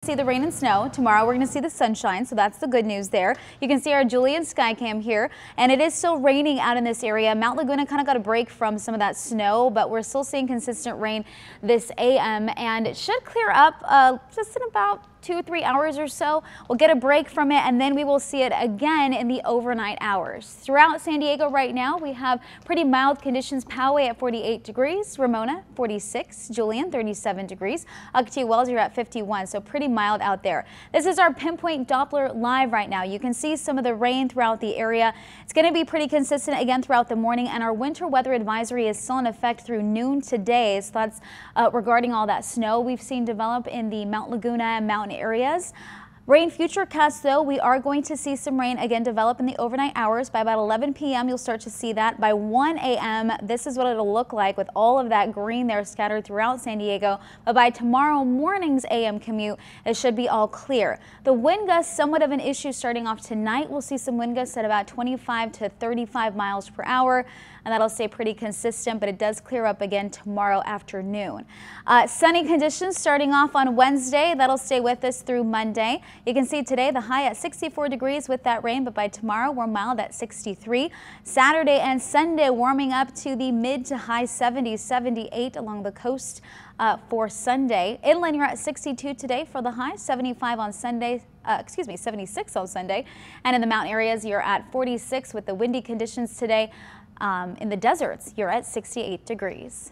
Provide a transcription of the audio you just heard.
See the rain and snow. Tomorrow we're going to see the sunshine, so that's the good news there. You can see our Julian sky cam here, and it is still raining out in this area. Mount Laguna kind of got a break from some of that snow, but we're still seeing consistent rain this AM, and it should clear up just in about 2-3 hours or so. We'll get a break from it, and then we will see it again in the overnight hours. Throughout San Diego right now, we have pretty mild conditions. Poway at 48 degrees, Ramona 46, Julian 37 degrees, Ocotillo Wells you're at 51, so pretty mild out there. This is our Pinpoint Doppler live right now. You can see some of the rain throughout the area. It's going to be pretty consistent again throughout the morning, and our winter weather advisory is still in effect through noon today. So that's regarding all that snow we've seen develop in the Mount Laguna and mountain areas. Rain futurecast though, we are going to see some rain again develop in the overnight hours. By about 11 p.m. you'll start to see that. By 1 a.m. this is what it'll look like with all of that green there scattered throughout San Diego. But by tomorrow morning's a.m. commute, it should be all clear. The wind gusts somewhat of an issue starting off tonight. We'll see some wind gusts at about 25 to 35 miles per hour, and that'll stay pretty consistent, but it does clear up again tomorrow afternoon. Sunny conditions starting off on Wednesday. That'll stay with us through Monday. You can see today the high at 64 degrees with that rain, but by tomorrow we're mild at 63. Saturday and Sunday warming up to the mid to high 70s, 78 along the coast for Sunday. Inland you're at 62 today for the high, 75 on Sunday. 76 on Sunday. And in the mountain areas you're at 46 with the windy conditions today. In the deserts you're at 68 degrees.